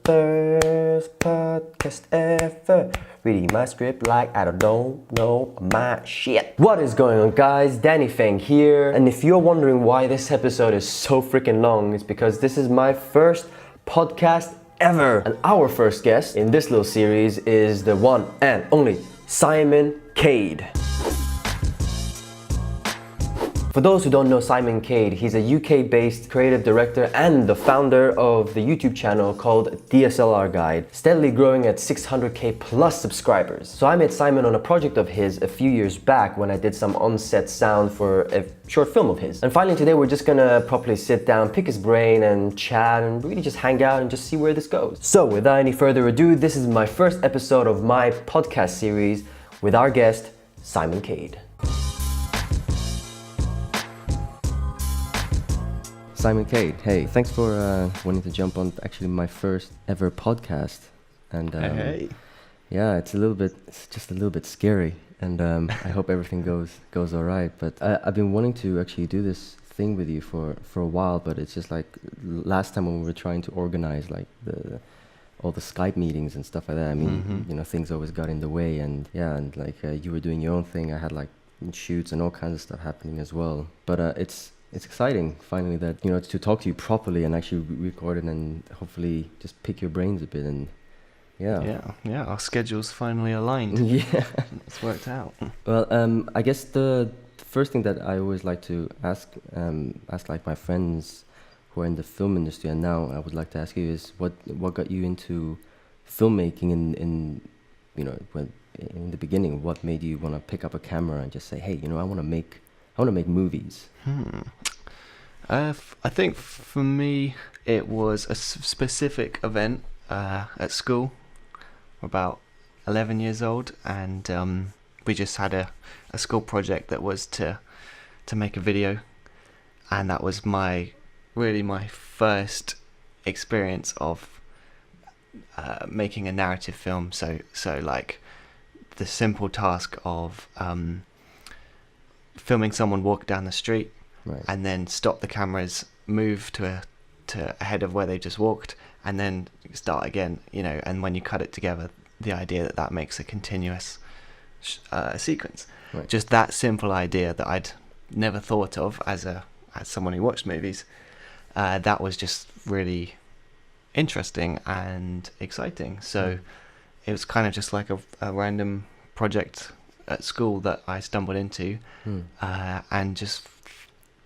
first podcast ever. Reading my script like I don't know my shit. What is going on, guys? Danny Feng here. And if you're wondering why this episode is so freaking long, it's because this is my first podcast ever. And our first guest in this little series is the one and only Simon Cade. For those who don't know Simon Cade, he's a UK-based creative director and the founder of the YouTube channel called Dslr Guide, steadily growing at 600k plus subscribers. So I met Simon on a project of his a few years back when I did some on-set sound for a short film of his. And finally today we're just gonna properly sit down, pick his brain and chat and really just hang out and just see where this goes. So without any further ado, this is my first episode of my podcast series with our guest, Simon Cade. Simon Cade, hey, thanks for wanting to jump on actually my first ever podcast. And Hey. yeah, it's just a little bit scary, and I hope everything goes all right. But I've been wanting to actually do this thing with you for a while, but it's just like last time when we were trying to organize like all the Skype meetings and stuff like that. I mean, you know, things always got in the way, and yeah, and like you were doing your own thing. I had like shoots and all kinds of stuff happening as well. But it's exciting finally that, you know, to talk to you properly and actually record it and hopefully just pick your brains a bit. And yeah, Our schedules finally aligned. yeah, It's worked out. well, I guess the first thing that I always like to ask like my friends who are in the film industry, and now I would like to ask you, is what got you into filmmaking in you know, when in the beginning? What made you want to pick up a camera and just say, hey, you know, I want to make movies? I think for me it was a specific event at school. About 11 years old, and we just had a school project that was to make a video, and that was my first experience of making a narrative film. So like the simple task of filming someone walk down the street, Right. and then stop the cameras, move to ahead of where they just walked, and then start again, you know, and when you cut it together, the idea that makes a continuous sequence. Right. Just that simple idea that I'd never thought of as someone who watched movies, that was just really interesting and exciting. So it was kind of just like a random project at school that I stumbled into, and just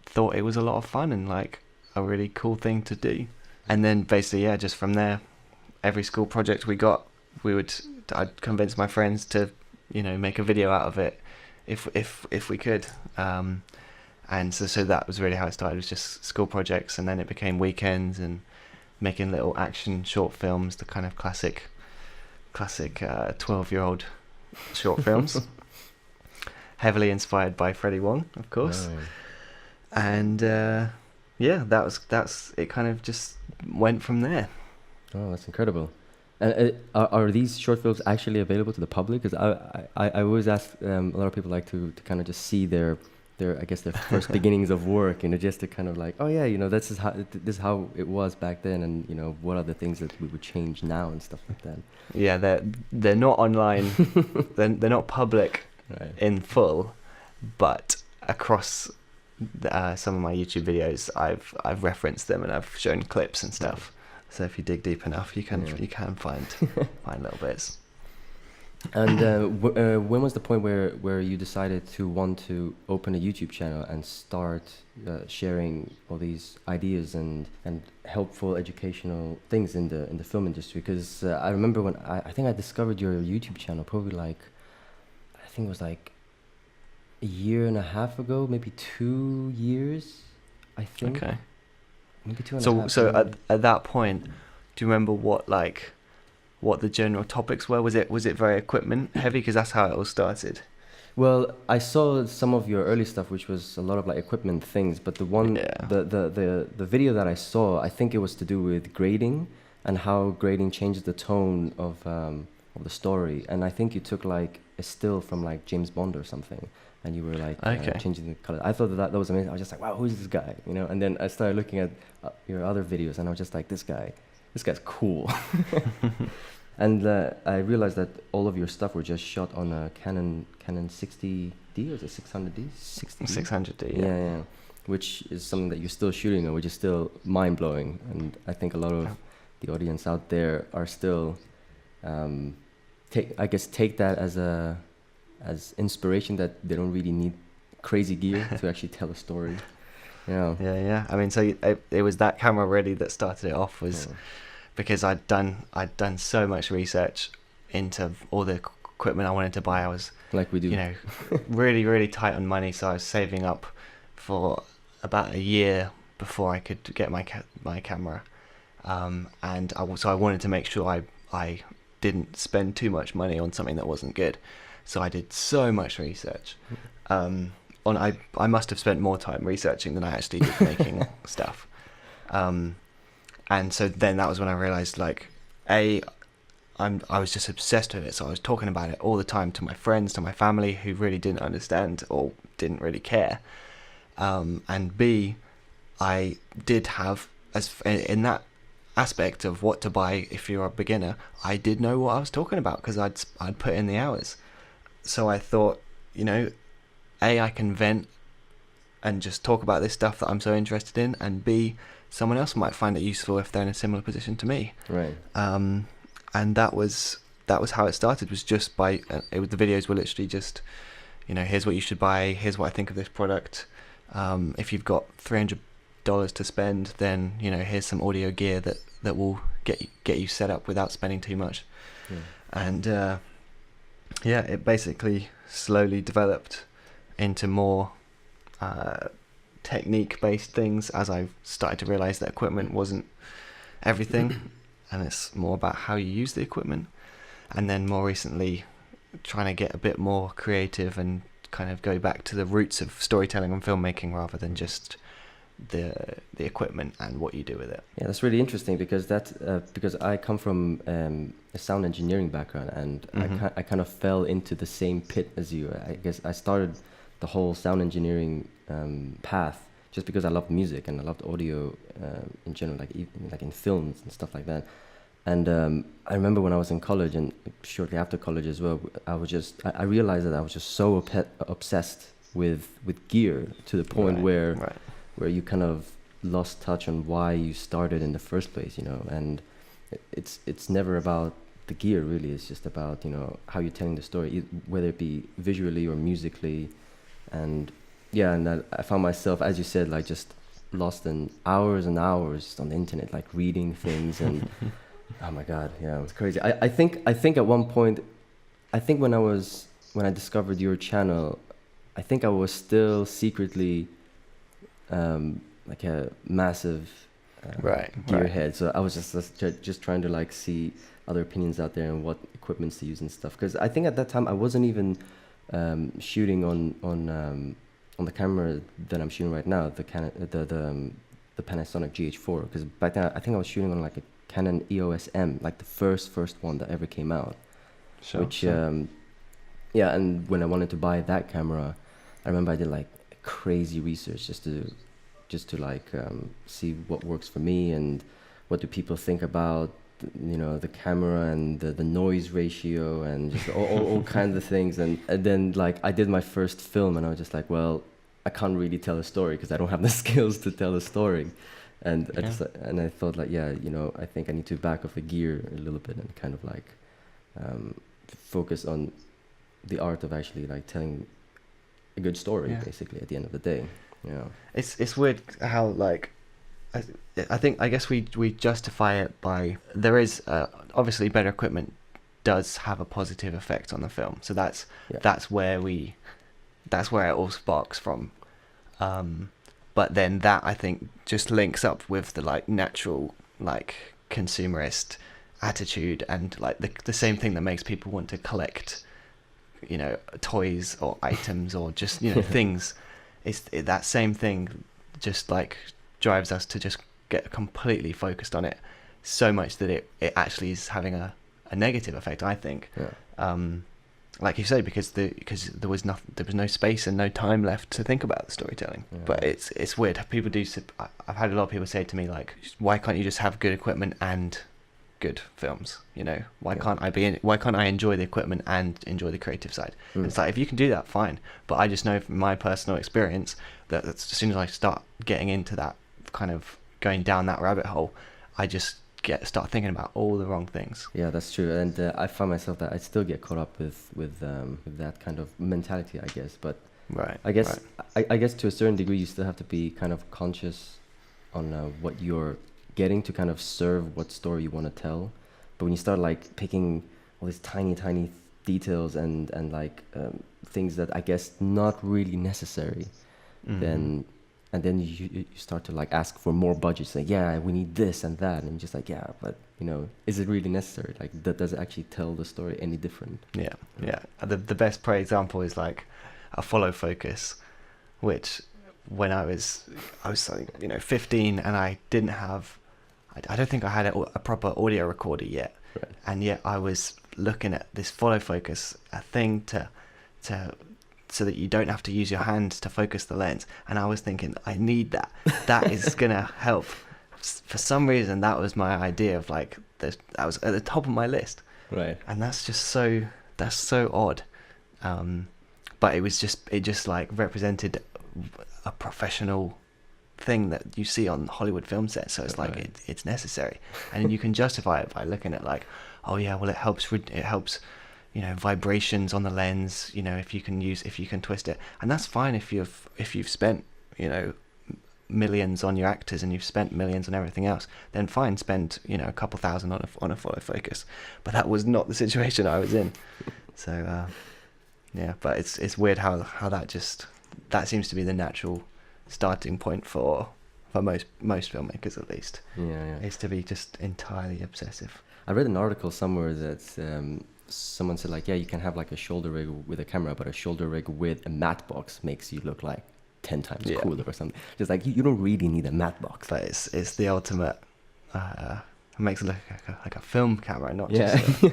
thought it was a lot of fun and like a really cool thing to do. And then basically, yeah, just from there, every school project we got, I'd convince my friends to, you know, make a video out of it if we could. And so that was really how it started. It was just school projects, and then it became weekends and making little action short films, the kind of classic 12-year-old short films. Heavily inspired by Freddie Wong, of course. Oh. And yeah, that's it. Kind of just went from there. Oh, that's incredible. And are these short films actually available to the public? Because I always ask a lot of people like to kind of just see their I guess their first beginnings of work, you know, just to kind of like, oh yeah, you know, this is how it was back then, and you know, what are the things that we would change now and stuff like that. Yeah, they're not online. they're not public, Right. in full, but across some of my YouTube videos, I've referenced them and I've shown clips and stuff. So if you dig deep enough, you can find little bits. And when was the point where you decided to want to open a YouTube channel and start sharing all these ideas and helpful educational things in the film industry? Because I remember when I think I discovered your YouTube channel probably like, I think it was like a year and a half ago, maybe 2 years, I think. Okay. Maybe 2.5. So at that point, do you remember what the general topics were? Was it very equipment heavy? Because that's how it all started. Well, I saw some of your early stuff, which was a lot of like equipment things. But the one, the video that I saw, I think it was to do with grading and how grading changes the tone of the story. And I think you took like a still from like James Bond or something, and you were like changing the color. I thought that was amazing. I was just like, wow, who's this guy? You know. And then I started looking at your other videos, and I was just like, this guy, this guy's cool. And I realized that all of your stuff were just shot on a Canon 60D, or is it 600D? 600D, yeah. Yeah. Which is something that you're still shooting on, which is still mind-blowing. And I think a lot of the audience out there are still, take that as inspiration, that they don't really need crazy gear to actually tell a story. Yeah. I mean, so it was that camera really that started it off, was because I'd done so much research into all the equipment I wanted to buy. I was, like we do, really, really tight on money, so I was saving up for about a year before I could get my camera, and so I wanted to make sure I didn't spend too much money on something that wasn't good. So I did so much research. I must have spent more time researching than I actually did making stuff. And so then that was when I realized, like, I was just obsessed with it. So I was talking about it all the time to my friends, to my family, who really didn't understand or didn't really care. And B, I did have, in that aspect of what to buy if you're a beginner, I did know what I was talking about, because I'd put in the hours. So I thought, I can vent and just talk about this stuff that I'm so interested in, and B, someone else might find it useful if they're in a similar position to me. Right. And that was how it started. Was just by the videos were literally just, here's what you should buy. Here's what I think of this product. If you've got $300 to spend, then here's some audio gear that will get you set up without spending too much. Yeah. And it basically slowly developed into more technique-based things as I started to realize that equipment wasn't everything, and it's more about how you use the equipment. And then more recently, trying to get a bit more creative and kind of go back to the roots of storytelling and filmmaking, rather than just the equipment and what you do with it. Yeah, that's really interesting, because because I come from a sound engineering background, and I kind of fell into the same pit as you. I guess I started the whole sound engineering path just because I loved music and I loved audio in general, like in films and stuff like that. And I remember when I was in college, and shortly after college as well, I realized that I was just so obsessed with gear, to the point where you kind of lost touch on why you started in the first place, and it's never about the gear, really. It's just about, how you're telling the story, whether it be visually or musically. And I found myself, as you said, like, just lost in hours and hours on the internet, like reading things, and oh my god, yeah, it's crazy. I think at one point, when I discovered your channel, I think I was still secretly like a massive gearhead. So I was just trying to, like, see other opinions out there and what equipments to use and stuff. Because I think at that time I wasn't even shooting on the camera that I'm shooting right now, the Panasonic GH4. Because back then I think I was shooting on like a Canon EOS M, like the first one that ever came out. And when I wanted to buy that camera, I remember I did like crazy research just to like see what works for me and what do people think about the camera and the noise ratio and just all kinds of things. And then, like, I did my first film, and I was just like, well, I can't really tell a story because I don't have the skills to tell a story. And I thought, like, I think I need to back off the gear a little bit and kind of like focus on the art of actually like telling a good story, basically, at the end of the day. It's weird how, like, I guess we justify it by, there is obviously better equipment does have a positive effect on the film, so that's where it all sparks from. But then that, I think, just links up with the like natural like consumerist attitude and like the same thing that makes people want to collect toys or items or just things. It's that same thing just like drives us to just get completely focused on it so much that it actually is having a negative effect, I think. like you say, because there was no space and no time left to think about the storytelling. Yeah. But it's weird. People do. I've had a lot of people say to me like, why can't you just have good equipment and good films? You know, why can't I enjoy the equipment and enjoy the creative side? And it's like, if you can do that, fine. But I just know from my personal experience that as soon as I start getting into that kind of going down that rabbit hole, I just start thinking about all the wrong things. Yeah, that's true. And I find myself that I still get caught up with that kind of mentality, I guess. But Right. I guess I guess to a certain degree, you still have to be kind of conscious on what you're getting to kind of serve what story you want to tell. But when you start like picking all these tiny details and like things that I guess not really necessary, then you start to like ask for more budget. Say, yeah, we need this and that, and just like, yeah, but you know, is it really necessary? Like, does it actually tell the story any different? Yeah. The best example is like a follow focus, which when I was like 15, and I didn't have, I don't think I had a proper audio recorder yet, Right. and yet I was looking at this follow focus, a thing to so that you don't have to use your hand to focus the lens, and I was thinking, I need that. That is gonna help. For some reason, that was my idea of like that was at the top of my list, Right. and that's so odd. But it just like represented a professional thing that you see on Hollywood film sets. So it's like it's necessary, and you can justify it by looking at like, oh yeah, well it helps, you know, vibrations on the lens. You know, if you can twist it, and that's fine if you've spent, you know, millions on your actors and you've spent millions on everything else, then fine, spend, you know, a couple thousand on a follow focus. But that was not the situation I was in. So yeah, but it's weird how that seems to be the natural starting point for most filmmakers, at least. Yeah. Is to be just entirely obsessive. I read an article somewhere that someone said like, yeah, you can have like a shoulder rig with a camera, but a shoulder rig with a matte box makes you look like 10 times cooler or something. Just like you don't really need a matte box. But it's the ultimate. It makes it look like a film camera, not Yeah. just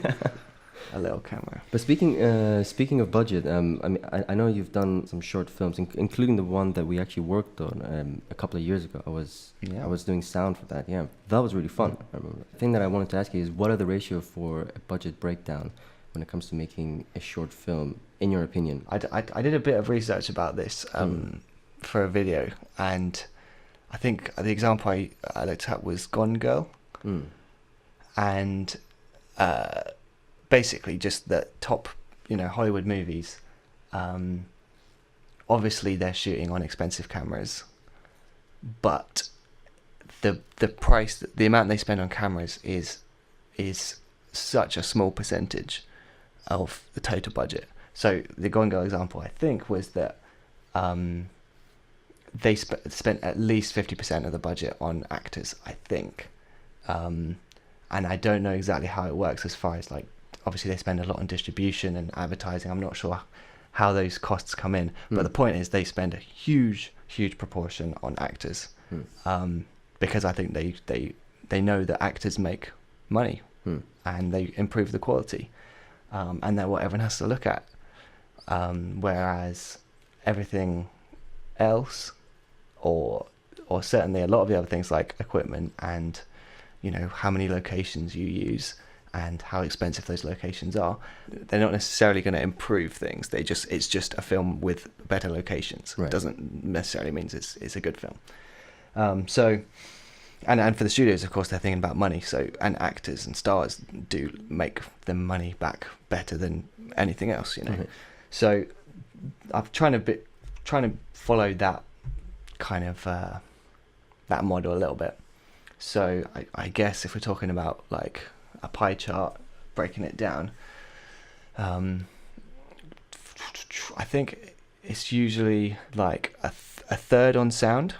a little camera. But speaking of budget, I mean, I know you've done some short films, including the one that we actually worked on a couple of years ago. I was doing sound for that. Yeah, that was really fun. I remember. The thing that I wanted to ask you is, what are the ratio for a budget breakdown when it comes to making a short film, in your opinion? I did a bit of research about this for a video, and I think the example I looked at was Gone Girl, and basically just the top, you know, Hollywood movies. Obviously, they're shooting on expensive cameras, but the price, the amount they spend on cameras is such a small percentage of the total budget. So the Gone Girl example, I think, was that they spent at least 50% of the budget on actors, I think. And I don't know exactly how it works as far as like, obviously they spend a lot on distribution and advertising. I'm not sure how those costs come in, but the point is they spend a huge proportion on actors, because I think they know that actors make money and they improve the quality, and they're what everyone has to look at. Whereas everything else, or certainly a lot of the other things like equipment and, you know, how many locations you use and how expensive those locations are, they're not necessarily going to improve things. It's just a film with better locations. Right. It doesn't necessarily means it's a good film. So, and for the studios, of course, they're thinking about money. So, and actors and stars do make them money back better than anything else, you know. Mm-hmm. So, I'm trying to follow that kind of that model a little bit. So, I guess if we're talking about like a pie chart, breaking it down, I think it's usually like a third on sound,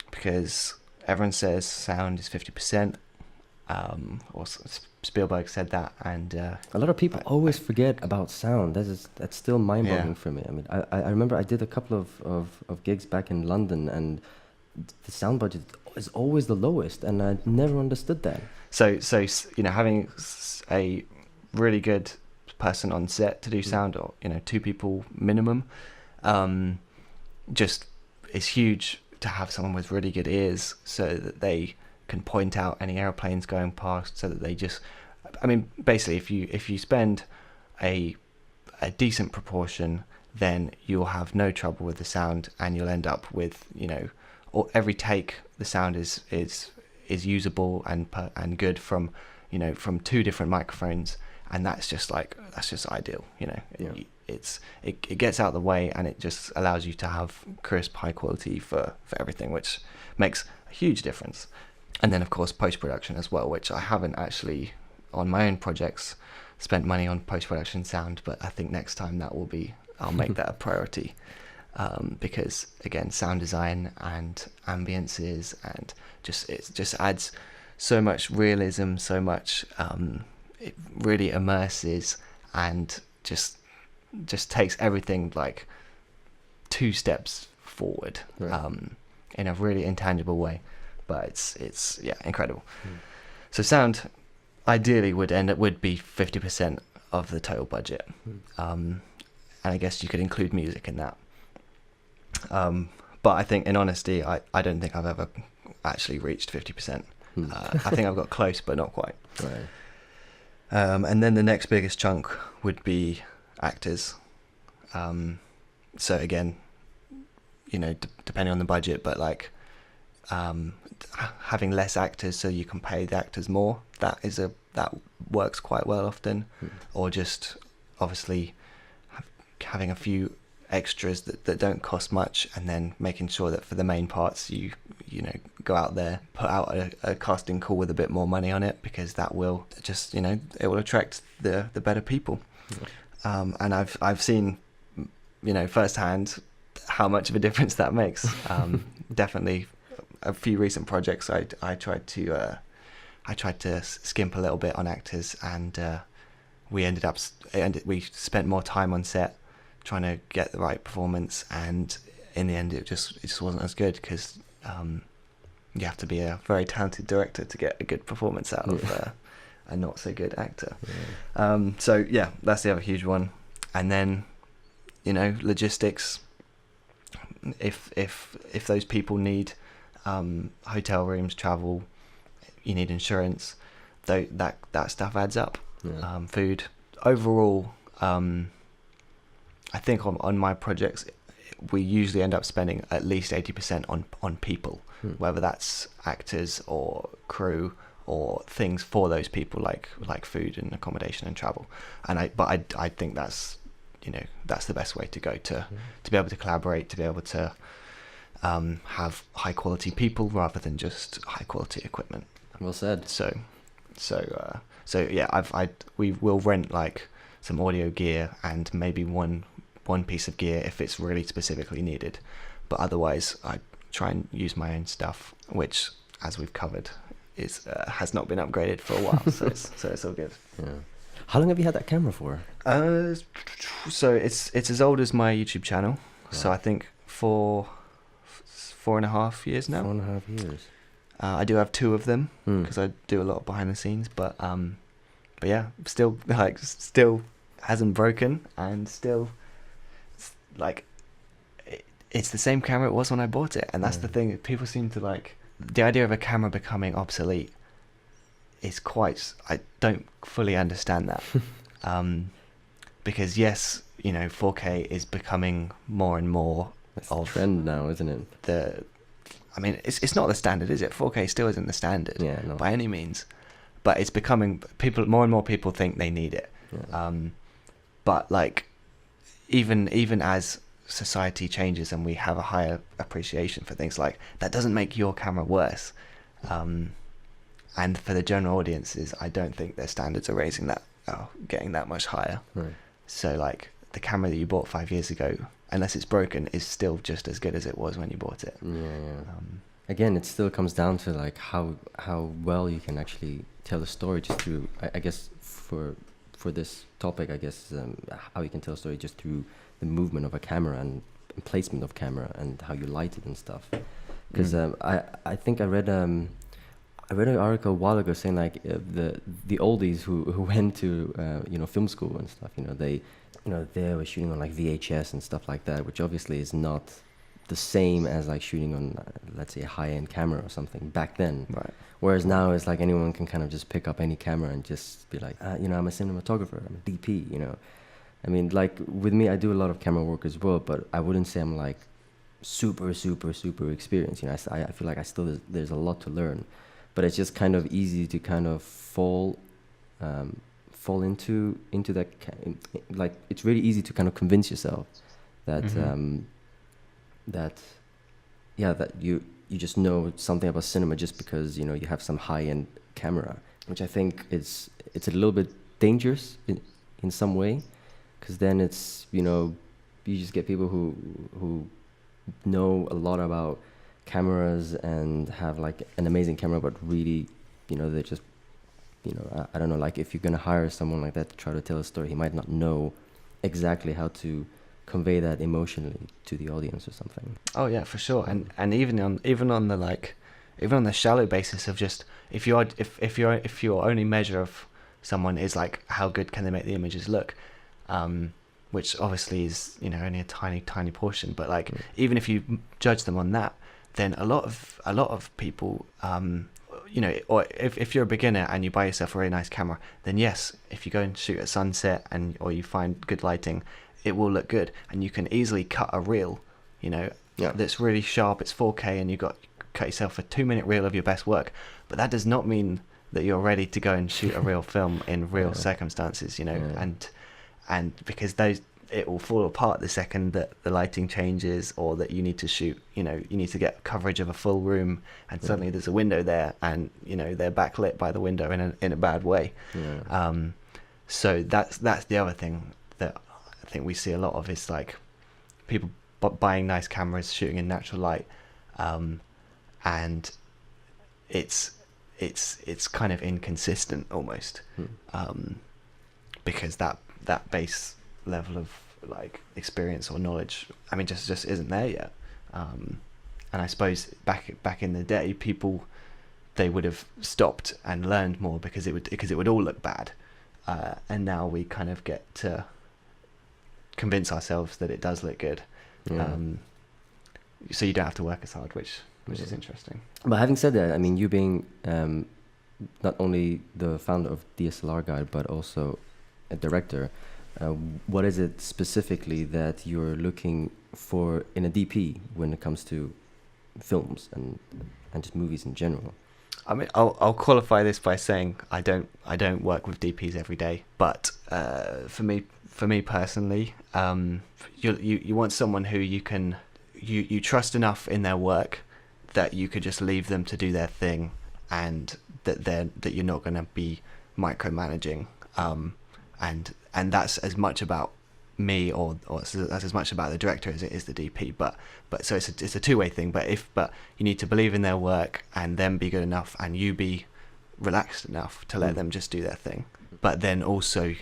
because everyone says sound is 50%. Or Spielberg said that, and a lot of people always forget about sound. That's still mind-boggling for me. I mean, I remember I did a couple of gigs back in London, and the sound budget is always the lowest, and I never understood that. So you know, having a really good person on set to do sound, or 2 people minimum. Just it's huge to have someone with really good ears so that they can point out any airplanes going past, so that they just, I mean, basically if you spend a decent proportion, then you'll have no trouble with the sound, and you'll end up with, or every take the sound is usable and good from, from 2 different microphones, and that's just ideal. It gets out of the way, and it just allows you to have crisp, high quality for everything, which makes a huge difference. And then of course post-production as well, which I haven't actually on my own projects spent money on post-production sound, but I think next time I'll make that a priority, because again, sound design and ambiences, and it just adds so much realism, so much, it really immerses, and just takes everything like 2 steps forward, right. In a really intangible way, but it's incredible. So sound ideally would be 50% of the total budget, and I guess you could include music in that, but I think, in honesty, I don't think I've ever actually reached 50%. I think I've got close, but not quite. Right. And then the next biggest chunk would be actors. So again, depending on the budget, but like having less actors so you can pay the actors more, that works quite well often. Or just obviously having a few extras that don't cost much, and then making sure that for the main parts you go out there, put out a casting call with a bit more money on it, because that will just it will attract the better people. And I've seen firsthand how much of a difference that makes. Definitely a few recent projects I tried to skimp a little bit on actors, and we spent more time on set trying to get the right performance, and in the end it just wasn't as good, because you have to be a very talented director to get a good performance out of a not so good actor. So yeah, that's the other huge one. And then logistics, if those people need hotel rooms, travel, you need insurance, that stuff adds up. Food overall, I think on my projects we usually end up spending at least 80% on people, whether that's actors or crew or things for those people, like food and accommodation and travel. And I think that's the best way to go to be able to collaborate, to be able to have high quality people rather than just high quality equipment. Well said. So yeah, we will rent like some audio gear and maybe one piece of gear if it's really specifically needed, but otherwise I try and use my own stuff, which, as we've covered, has not been upgraded for a while. so it's all good. How long have you had that camera for? So it's as old as my YouTube channel. Right. So I think for 4.5 years now. 4.5 years. I do have 2 of them because I do a lot behind the scenes, but yeah, still hasn't broken, and still it's the same camera it was when I bought it. And that's the thing, people seem to like the idea of a camera becoming obsolete. Is quite, I don't fully understand that. Because yes, 4K is becoming more and more of the trend now, isn't it? I mean, it's not the standard, is it? 4K still isn't the standard by any means, but it's becoming, more and more people think they need it. But like, even as society changes and we have a higher appreciation for things, like that doesn't make your camera worse. And for the general audiences, I don't think their standards are getting that much higher. Right. So like the camera that you bought 5 years ago, unless it's broken, is still just as good as it was when you bought it. Again, it still comes down to like how well you can actually tell the story just through, I guess for this topic, I guess how you can tell a story just through the movement of a camera and placement of camera and how you light it and stuff. Because I think I read I read an article a while ago saying like the oldies who went to film school and stuff, they were shooting on like VHS and stuff like that, which obviously is not the same as like shooting on let's say a high-end camera or something back then. Right. Whereas now it's like anyone can kind of just pick up any camera and just be like, I'm a cinematographer, I'm a DP. I mean, like with me, I do a lot of camera work as well, but I wouldn't say I'm like super experienced. I feel like there's a lot to learn, but it's just kind of easy to kind of fall into that. Like it's really easy to kind of convince yourself that that you just know something about cinema just because you have some high-end camera, which I think it's a little bit dangerous in some way, because then it's you just get people who know a lot about cameras and have like an amazing camera, but really they're just I don't know, like if you're gonna hire someone like that to try to tell a story, he might not know exactly how to convey that emotionally to the audience or something. Oh yeah, for sure. And even on the shallow basis of just if your only measure of someone is like how good can they make the images look, which obviously is only a tiny portion, but like even if you judge them on that, then a lot of people or if you're a beginner and you buy yourself a really nice camera, then yes, if you go and shoot at sunset or you find good lighting, it will look good, and you can easily cut a reel, that's really sharp. It's 4K, and cut yourself a 2-minute reel of your best work. But that does not mean that you're ready to go and shoot a real film in real circumstances, and because it will fall apart the second that the lighting changes, or that you need to shoot, you need to get coverage of a full room, and suddenly there's a window there, and they're backlit by the window in a bad way. So that's the other thing that I think we see a lot of, is like people buying nice cameras, shooting in natural light, and it's kind of inconsistent almost, because that base level of like experience or knowledge, I mean, just isn't there yet. And I suppose back in the day, people, they would have stopped and learned more because it would all look bad, and now we kind of get to convince ourselves that it does look good, so you don't have to work as hard, which is interesting. But having said that, I mean, you being not only the founder of DSLR Guide but also a director, what is it specifically that you're looking for in a DP when it comes to films and just movies in general? I mean, I'll qualify this by saying I don't work with DPs every day, but for me personally, you want someone who you trust enough in their work that you could just leave them to do their thing, and that you're not going to be micromanaging, and that's as much about me or that's as much about the director as it is the DP, but so it's a two-way thing, but you need to believe in their work and them be good enough and you be relaxed enough to let them just do their thing. But then also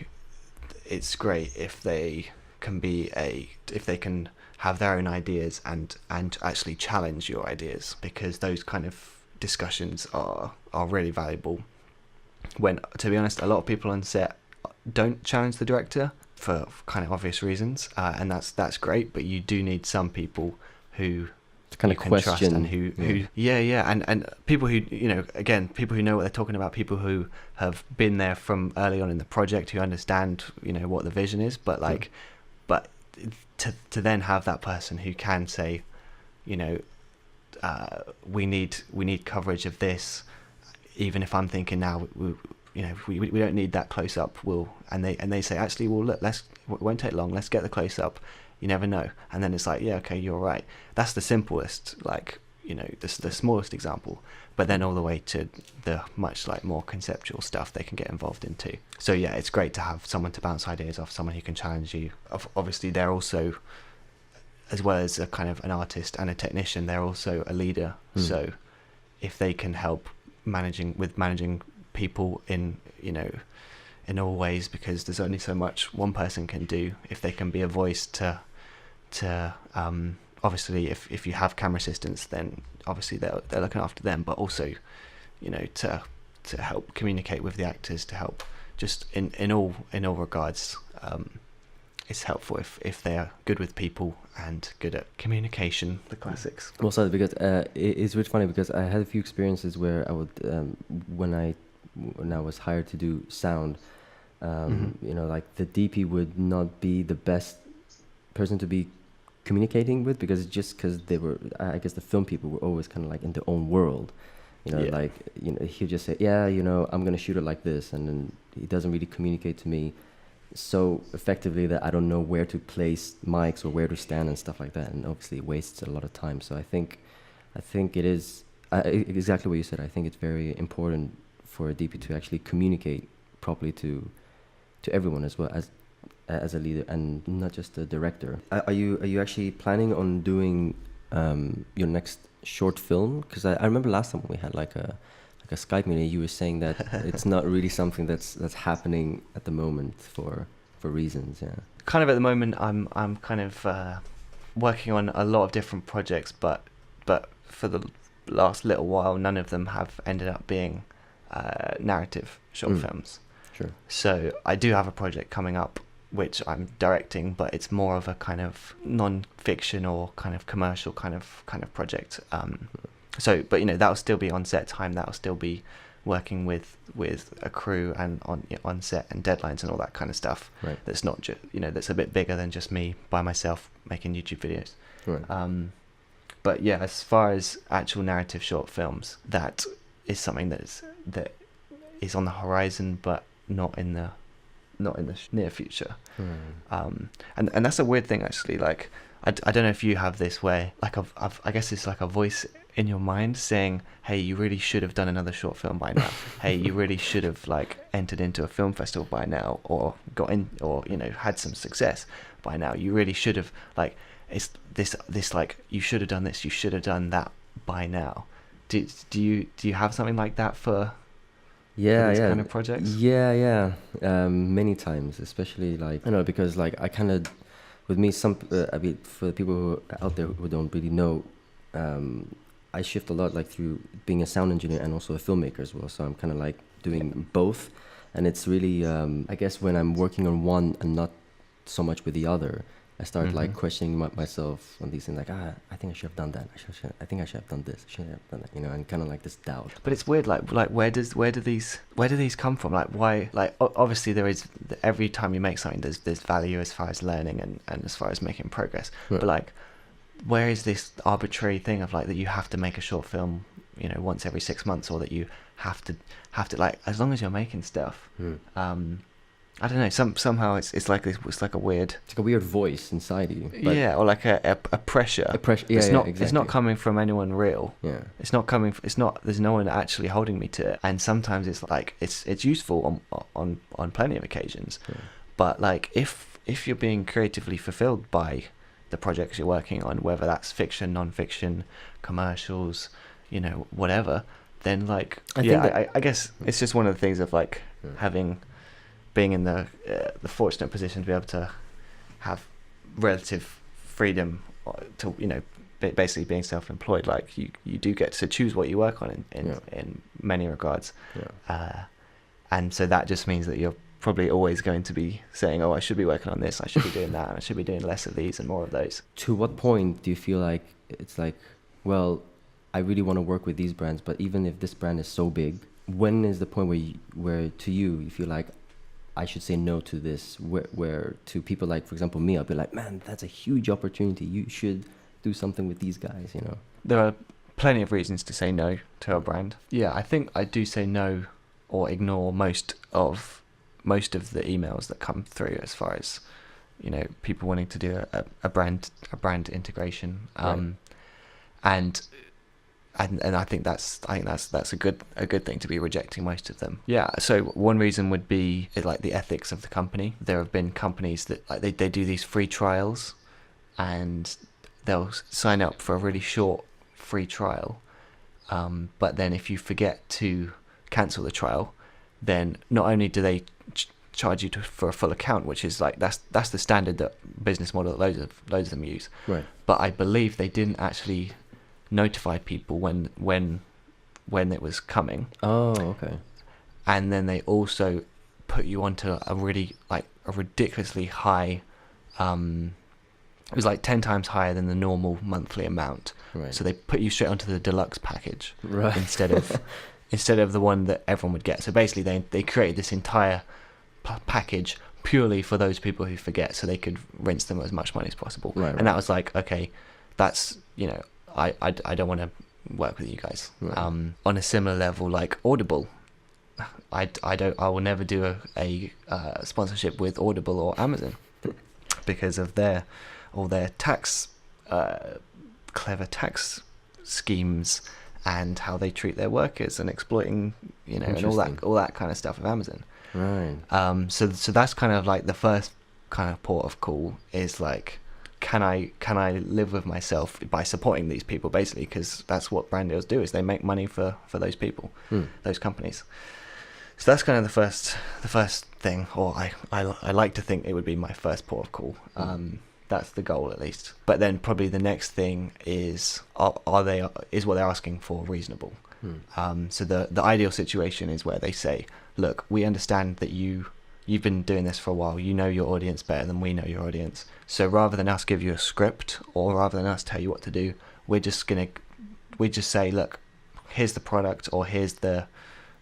it's great if they can have their own ideas and actually challenge your ideas, because those kind of discussions are really valuable. When, to be honest, a lot of people on set don't challenge the director for kind of obvious reasons, and that's great, but you do need some people who kind of question trust, and who and people who again, people who know what they're talking about, people who have been there from early on in the project, who understand what the vision is, but like but to then have that person who can say we need coverage of this, even if I'm thinking now we don't need that close up, and they say, actually, well, look, it won't take long, let's get the close up, you never know. And then it's like, yeah, okay, you're right. That's the simplest, like the smallest example, but then all the way to the much like more conceptual stuff they can get involved in too. So yeah, it's great to have someone to bounce ideas off, someone who can challenge you. Obviously they're also, as well as a kind of an artist and a technician, they're also a leader. So if they can help managing people in all ways, because there's only so much one person can do, if they can be a voice to obviously if you have camera assistants, then obviously they're looking after them, but also to help communicate with the actors, to help just in all regards. It's helpful if they are good with people and good at communication, the classics. Well, sorry, because it's really funny because I had a few experiences where I would when I was hired to do sound, like the DP would not be the best person to be communicating with, because they were, I guess the film people were always kind of like in their own world, he'll just say, I'm gonna shoot it like this, and then he doesn't really communicate to me so effectively that I don't know where to place mics or where to stand and stuff like that, and obviously it wastes a lot of time. So I think it is exactly what you said. I think it's very important for a DP to actually communicate properly to everyone as well as a leader, and not just a director. Are you actually planning on doing your next short film? Because I remember last time we had like a Skype meeting, you were saying that it's not really something that's happening at the moment for reasons. Yeah. Kind of at the moment, I'm kind of working on a lot of different projects, but for the last little while, none of them have ended up being narrative short films. Sure. So I do have a project coming up which I'm directing, but it's more of a kind of non-fiction or kind of commercial kind of project. So, but that'll still be on set time. That'll still be working with a crew and on set and deadlines and all that kind of stuff. Right. That's not just that's a bit bigger than just me by myself making YouTube videos. Right. But yeah, as far as actual narrative short films, that is something that is on the horizon, but not in the near future. And that's a weird thing actually. Like I don't know if you have this where like I guess it's like a voice in your mind saying, hey, you really should have done another short film by now. Hey, you really should have like entered into a film festival by now, or got in, or had some success by now. You really should have, like, it's this like, you should have done this, you should have done that by now. Do you have something like that for these kind of projects? Many times, especially like because like I kind of, with me, for the people who are out there who don't really know, I shift a lot like through being a sound engineer and also a filmmaker as well. So I'm kind of like doing both, and it's really I guess when I'm working on one and not so much with the other, I start like questioning myself on these things, like I think I should have done that. I think I should have done this. I should have done that. And kind of like this doubt. But it's weird. Like where do these come from? Like why? Like obviously there is, every time you make something, there's value as far as learning and as far as making progress. Right. But like, where is this arbitrary thing of like that you have to make a short film, once every 6 months, or that you have to like, as long as you're making stuff. I don't know. Somehow it's like a weird. It's like a weird voice inside you. Yeah, or like a pressure. A pressure. Yeah, exactly. Exactly. It's not coming from anyone real. Yeah. It's not coming. It's not. There's no one actually holding me to it. And sometimes it's like it's useful on plenty of occasions. Yeah. But like if you're being creatively fulfilled by the projects you're working on, whether that's fiction, non-fiction, commercials, whatever, then like I guess it's just one of the things of like being in the fortunate position to be able to have relative freedom to basically being self-employed. Like you do get to choose what you work on in many regards, and so that just means that you're probably always going to be saying, oh, I should be working on this, I should be doing that, and I should be doing less of these and more of those. To what point do you feel like it's like, well, I really want to work with these brands, but even if this brand is so big, when is the point where to you feel like I should say no to this, where to people like, for example, me, I'll be like, man, that's a huge opportunity, you should do something with these guys, There are plenty of reasons to say no to a brand. Yeah, I think I do say no or ignore most of the emails that come through, as far as people wanting to do a brand integration, and I think that's a good thing to be rejecting most of them. Yeah. So one reason would be like the ethics of the company. There have been companies that like they do these free trials, and they'll sign up for a really short free trial, but then if you forget to cancel the trial, then not only do they charge you for a full account, which is like that's the standard business model that loads of them use. Right. But I believe they didn't actually notify people when when it was coming. Oh, okay. And then they also put you onto a really, like, a ridiculously high, it was like 10 times higher than the normal monthly amount. Right. So they put you straight onto the deluxe package, Right. instead of the one that everyone would get. So basically they created this entire package purely for those people who forget, so they could rinse them as much money as possible. Right, and right. that was like, okay, that's, you know, I don't want to work with you guys. Right. On a similar level, like Audible, I will never do a sponsorship with Audible or Amazon because of all their tax, clever tax schemes, and how they treat their workers and exploiting, you know, and all that kind of stuff with Amazon. Right. So that's kind of like the first kind of port of call is like, can I live with myself by supporting these people, basically, because that's what brand deals do, is they make money for those people, those companies. So that's kind of the first thing, or I like to think it would be my first port of call. That's the goal, at least. But then probably the next thing is, is what they're asking for reasonable? So the ideal situation is where they say, look, we understand that you've been doing this for a while, you know your audience better than we know your audience, so rather than us give you a script, or rather than us tell you what to do, we just say, look, here's the product, or here's the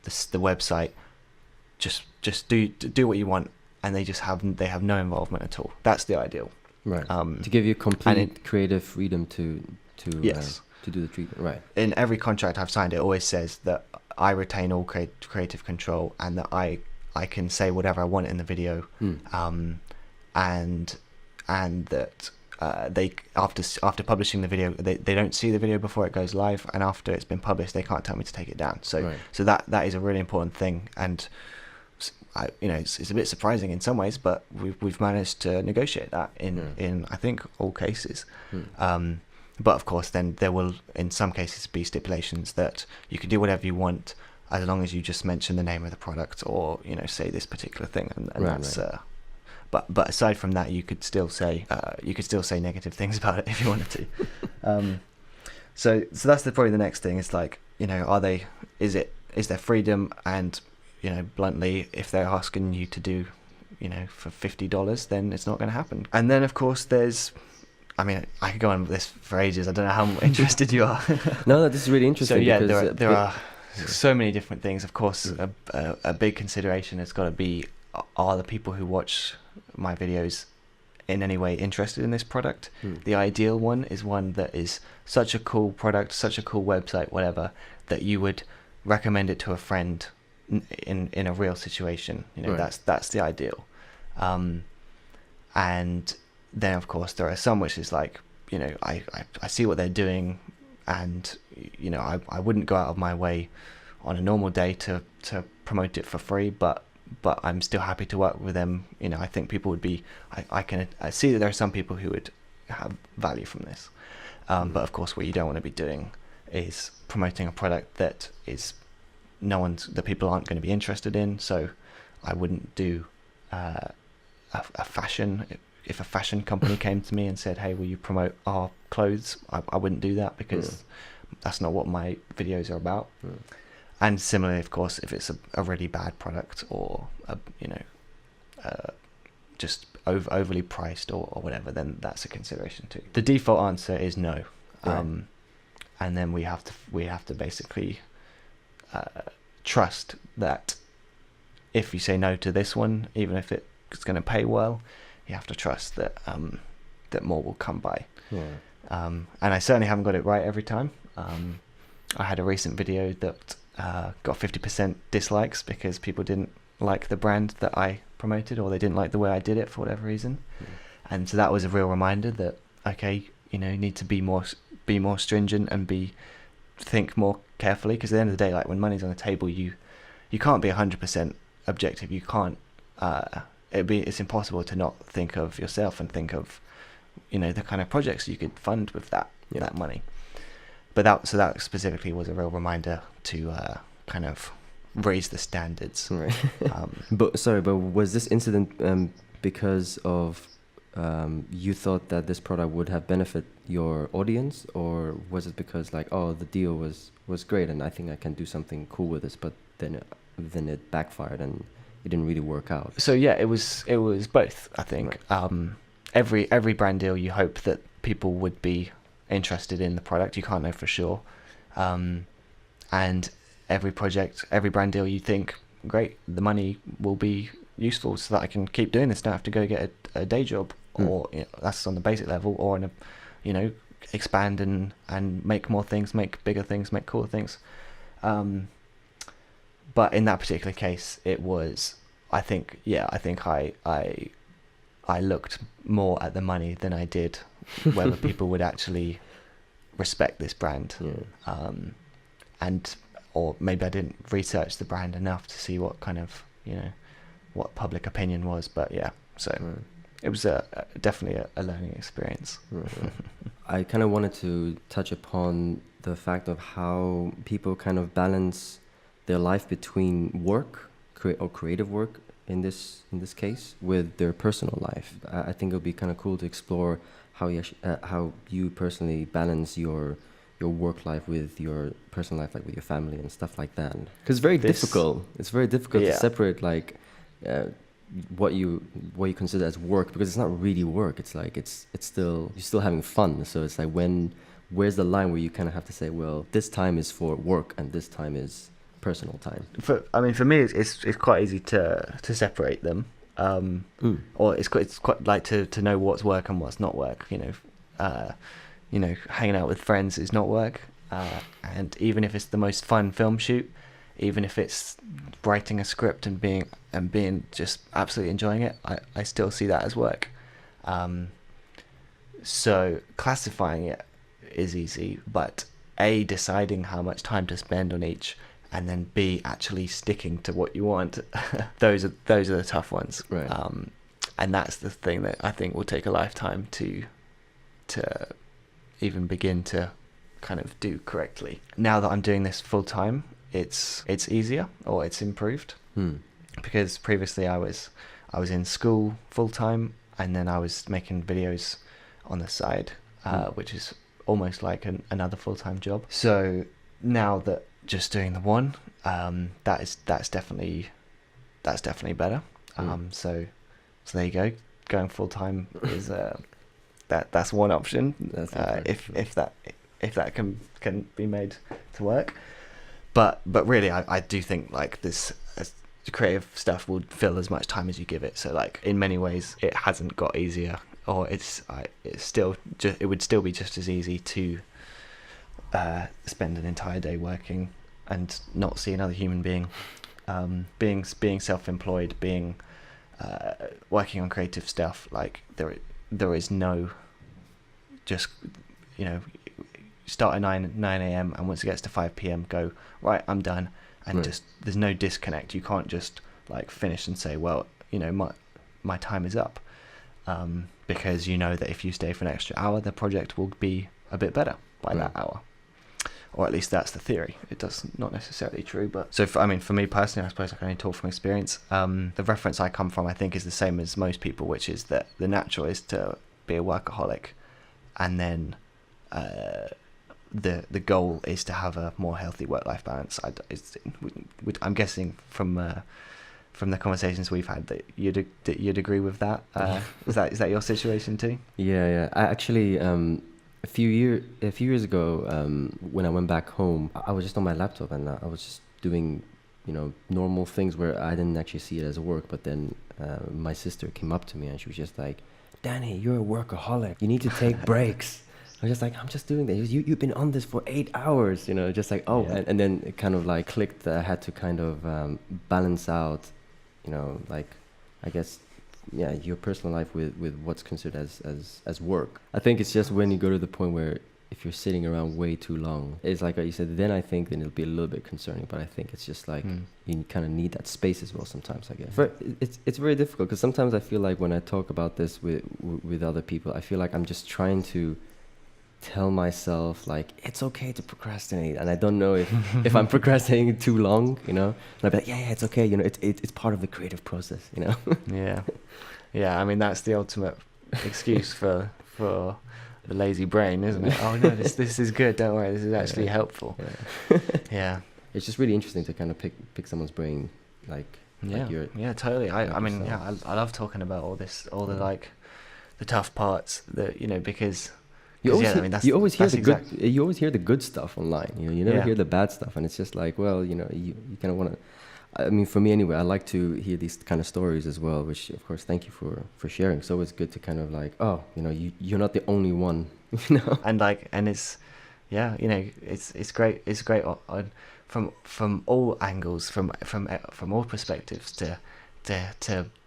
website, just do what you want, and they have no involvement at all. That's the ideal. Right. To give you complete creative freedom to yes, to do the treatment. Right. In every contract I've signed, it always says that I retain all creative control, and that I can say whatever I want in the video, and that they after publishing the video, they don't see the video before it goes live, and after it's been published, they can't tell me to take it down. So that is a really important thing, and it's a bit surprising in some ways, but we've managed to negotiate that in I think all cases. But of course, then there will, in some cases, be stipulations that you can do whatever you want as long as you just mention the name of the product, or say this particular thing, and that's. But aside from that, you could still say negative things about it if you wanted to. So that's probably the next thing. It's like, is there freedom? And bluntly, if they're asking you to do, for $50, then it's not going to happen. And then of course I could go on with this for ages. I don't know how interested you are. No, this is really interesting. So yeah, there are so many different things. Of course, a big consideration has got to be, are the people who watch my videos in any way interested in this product? The ideal one is one that is such a cool product, such a cool website, whatever, that you would recommend it to a friend in a real situation. That's the ideal. And then of course there are some which is like, I see what they're doing, and I wouldn't go out of my way on a normal day to promote it for free, but I'm still happy to work with them. I think people would be, I see that there are some people who would have value from this, but of course what you don't want to be doing is promoting a product that is the people aren't going to be interested in. So I wouldn't do a fashion. If a fashion company came to me and said, hey, will you promote our clothes, I wouldn't do that, because that's not what my videos are about. And similarly, of course, if it's a really bad product, or just overly priced or whatever, then that's a consideration too. The default answer is no. And then we have to basically trust that if you say no to this one, even if it's going to pay well, you have to trust that that more will come by. And I certainly haven't got it right every time. I had a recent video that got 50% dislikes because people didn't like the brand that I promoted, or they didn't like the way I did it for whatever reason. And so that was a real reminder that, okay, you need to be more stringent and think more carefully, because at the end of the day, like when money's on the table, you can't be 100% objective. You can't. It's impossible to not think of yourself and think of the kind of projects you could fund with that money. But that specifically was a real reminder to kind of raise the standards. Right. But was this incident because of you thought that this product would have benefit your audience, or was it because like, oh, the deal was great and I think I can do something cool with this, but then it backfired and it didn't really work out? So yeah, it was both, I think. Right. Every brand deal, you hope that people would be interested in the product. You can't know for sure. And every project, every brand deal, you think, great, the money will be useful so that I can keep doing this. Don't have to go get a day job, or that's on the basic level, or in a, expand and make more things, make bigger things, make cooler things. But in that particular case, it was, I think I looked more at the money than I did whether people would actually respect this brand. Or maybe I didn't research the brand enough to see what kind of, what public opinion was. But yeah, so it was definitely a learning experience. I kind of wanted to touch upon the fact of how people kind of balance their life between work or creative work in this case with their personal life. I think it would be kind of cool to explore how you personally balance your work life with your personal life, like with your family and stuff like that. Because it's very difficult to separate like what you consider as work, because it's not really work. It's like you're still having fun. So it's like where's the line where you kind of have to say, well, this time is for work and this time is personal time? For me, it's quite easy to separate them. Or it's quite like to know what's work and what's not work. Hanging out with friends is not work, and even if it's the most fun film shoot, even if it's writing a script and being just absolutely enjoying it, I still see that as work. So classifying it is easy, but A, deciding how much time to spend on each, and then B, actually sticking to what you want, those are the tough ones. Right. And that's the thing that I think will take a lifetime to even begin to kind of do correctly. Now that I'm doing this full time, it's easier, or it's improved, because previously I was in school full time, and then I was making videos on the side, which is almost like another full time job. So now that just doing the one, that's definitely better. So there you go. Going full time is that's one option. If that can be made to work. But really, I do think like this creative stuff will fill as much time as you give it. So like in many ways, it hasn't got easier, or it would still be just as easy to spend an entire day working and not see another human being, being self-employed, being working on creative stuff. Like there is no just start at 9 a.m. and once it gets to 5 p.m. go, right, I'm done, and right. Just there's no disconnect. You can't just like finish and say, well, my time is up, because that if you stay for an extra hour, the project will be a bit better by that hour. Or at least that's the theory. It does not necessarily true, but so for me personally, I suppose I can only talk from experience. The reference I come from, I think, is the same as most people, which is that the natural is to be a workaholic, and then the goal is to have a more healthy work-life balance. I'm guessing from the conversations we've had that you'd agree with that. Is that your situation too? Yeah. I actually. A few years ago, when I went back home, I was just on my laptop and I was just doing, normal things where I didn't actually see it as work. But then my sister came up to me and she was just like, "Danny, you're a workaholic. You need to take breaks." I was just like, "I'm just doing this. You've been on this for 8 hours, just like, oh." Yeah. And then it kind of like clicked that I had to kind of balance out, like, I guess, your personal life with what's considered as work. I think it's just when you go to the point where if you're sitting around way too long, it's like you said, then I think then it'll be a little bit concerning. But I think it's just like you kind of need that space as well sometimes, I guess. But it's very difficult, because sometimes I feel like when I talk about this with other people, I feel like I'm just trying to tell myself like it's okay to procrastinate, and I don't know if I'm procrastinating too long, and I'd be like, yeah, it's okay, it's part of the creative process, Yeah. I mean, that's the ultimate excuse for the lazy brain, isn't it? Oh no, this is good. Don't worry, this is actually helpful. Yeah. Yeah. It's just really interesting to kind of pick someone's brain, like Yeah, totally. I mean, yourself. I love talking about all the like the tough parts that, you know, because You always, I mean, you always hear that's the good. You always hear the good stuff online. You never hear the bad stuff, and it's just like, well, you kind of want to. I mean, for me anyway, I like to hear these kind of stories as well. Which, of course, thank you for sharing. So it's good to kind of like, oh, you're not the only one, And it's, yeah, it's great. It's great from all angles, from all perspectives to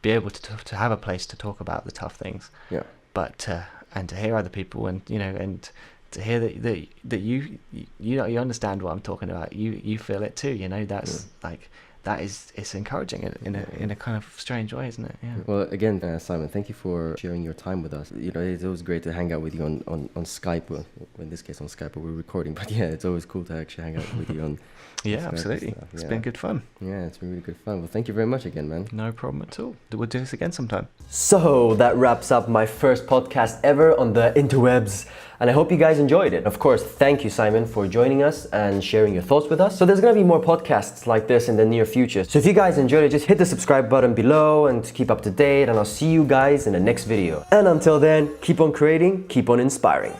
be able to have a place to talk about the tough things. Yeah. But and to hear other people, and and to hear that you understand what I'm talking about. You feel it too. That's like. It's encouraging in a kind of strange way, isn't it? Yeah. Well, again, Simon, thank you for sharing your time with us. It's always great to hang out with you on Skype. Well, in this case, on Skype, but we're recording. But yeah, it's always cool to actually hang out with you on. Yeah, Skype absolutely. It's been good fun. Yeah, it's been really good fun. Well, thank you very much again, man. No problem at all. We'll do this again sometime. So that wraps up my first podcast ever on the interwebs. And I hope you guys enjoyed it. Of course, thank you, Simon, for joining us and sharing your thoughts with us. So there's going to be more podcasts like this in the near future. So if you guys enjoyed it, just hit the subscribe button below and to keep up to date. And I'll see you guys in the next video. And until then, keep on creating, keep on inspiring.